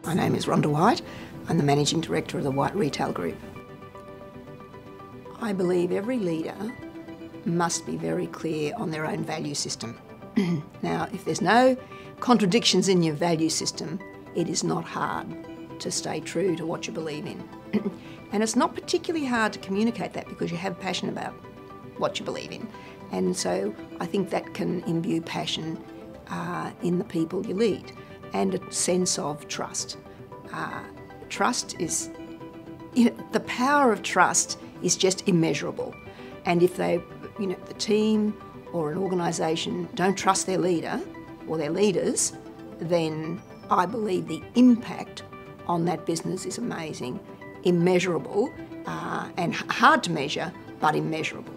My name is Rhonda White. I'm the Managing Director of the White Retail Group. I believe every leader must be very clear on their own value system. Now, if there's no contradictions in your value system, it is not hard to stay true to what you believe in. And it's not particularly hard to communicate that because you have passion about what you believe in. And so I think that can imbue passion in the people you lead and a sense of trust. Trust is, the power of trust is just immeasurable. And if they, the team or an organisation don't trust their leader or their leaders, then I believe the impact on that business is amazing, immeasurable, and hard to measure, but immeasurable.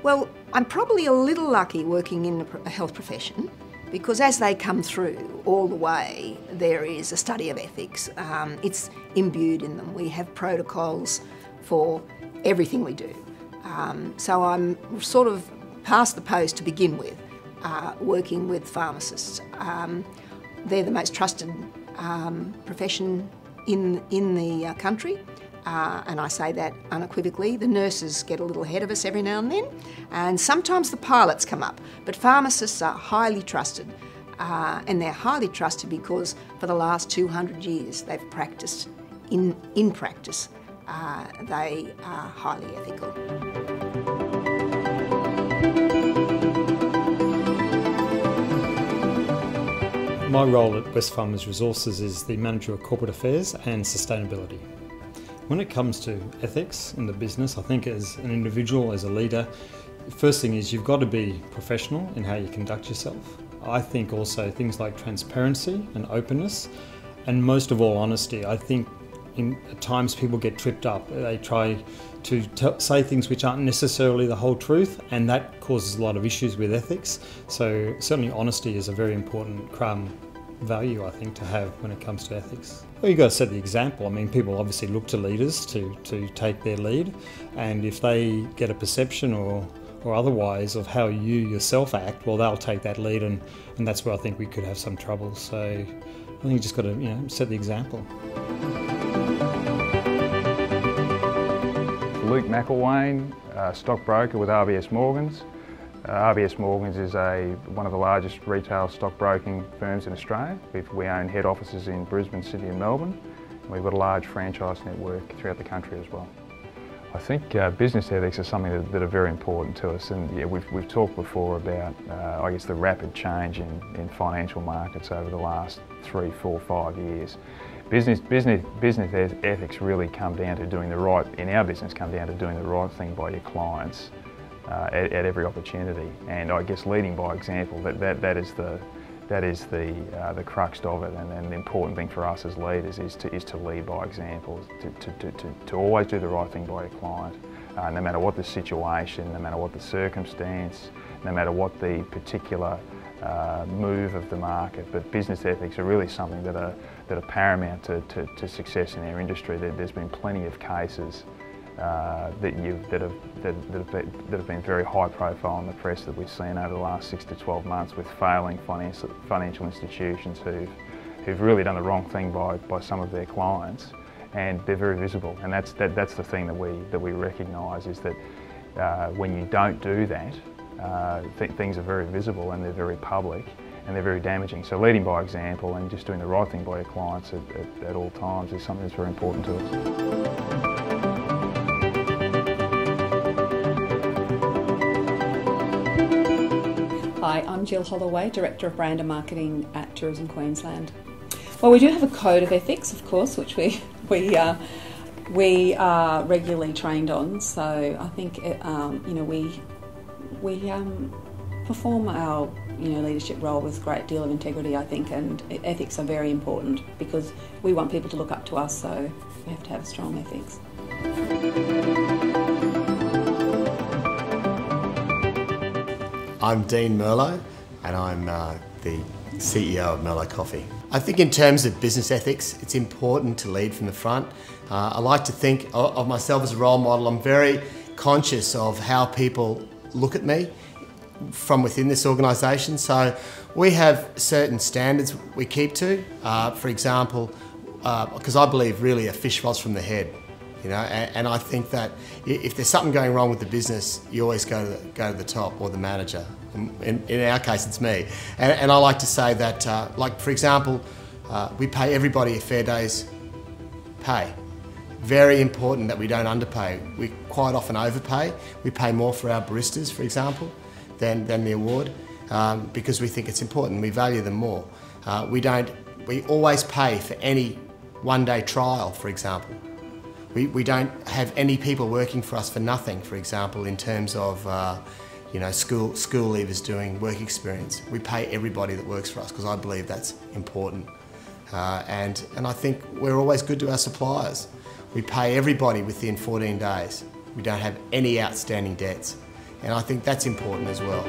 Well, I'm probably a little lucky working in a health profession because as they come through all the way, there is a study of ethics. It's imbued in them. We have protocols for everything we do. So I'm sort of past the post to begin with, working with pharmacists. They're the most trusted profession in the country. And I say that unequivocally. The nurses get a little ahead of us every now and then, and sometimes the pilots come up. But pharmacists are highly trusted, and they're highly trusted because for the last 200 years they've practiced. In practice, they are highly ethical. My role at Wesfarmers Resources is the Manager of Corporate Affairs and Sustainability. When it comes to ethics in the business, I think as an individual, as a leader, the first thing is you've got to be professional in how you conduct yourself. I think also things like transparency and openness, and most of all honesty. I think at times people get tripped up. They try to say things which aren't necessarily the whole truth, and that causes a lot of issues with ethics. So certainly honesty is a very important value, I think, to have when it comes to ethics. Well, you've got to set the example. I mean, people obviously look to leaders to take their lead, and if they get a perception or otherwise of how you yourself act, well, they'll take that lead, and that's where I think we could have some trouble. So I think you just got to set the example. Luke McElwain, stockbroker with RBS Morgans. RBS Morgans is one of the largest retail stockbroking firms in Australia. We own head offices in Brisbane, Sydney and Melbourne. And we've got a large franchise network throughout the country as well. I think business ethics are something that are very important to us, and yeah, we've talked before about I guess the rapid change in financial markets over the last 3, 4, 5 years. Business ethics really come down to doing the right, in our business, come down to doing the right thing by your clients at every opportunity. And I guess leading by example, that is the crux of it, and the important thing for us as leaders is to lead by example, to always do the right thing by your client, no matter what the situation, no matter what the circumstance, no matter what the particular move of the market. But business ethics are really something that are paramount to success in our industry. There's been plenty of cases that have been very high profile in the press that we've seen over the last 6 to 12 months with failing financial institutions who've really done the wrong thing by some of their clients, and they're very visible. And that's the thing that we recognise, is that when you don't do that, things are very visible and they're very public and they're very damaging. So leading by example and just doing the right thing by your clients at all times is something that's very important to us. Hi, I'm Jill Holloway, Director of Brand and Marketing at Tourism Queensland. Well, we do have a code of ethics, of course, which we are regularly trained on. So I think we perform our leadership role with a great deal of integrity, I think, and ethics are very important because we want people to look up to us, so we have to have strong ethics. I'm Dean Merlot, and I'm the CEO of Merlot Coffee. I think in terms of business ethics, it's important to lead from the front. I like to think of myself as a role model. I'm very conscious of how people look at me. from within this organisation. So we have certain standards we keep to. For example, because I believe really a fish rots from the head. You know, and I think that if there's something going wrong with the business, you always go to the top or the manager. In our case, it's me. And I like to say that, like for example, we pay everybody a fair day's pay. Very important that we don't underpay. We quite often overpay. We pay more for our baristas, for example, than the award, because we think it's important. We value them more. We always pay for any one-day trial, for example. We don't have any people working for us for nothing, for example, in terms of you know, school leavers doing work experience. We pay everybody that works for us because I believe that's important. And I think we're always good to our suppliers. We pay everybody within 14 days. We don't have any outstanding debts. And I think that's important as well.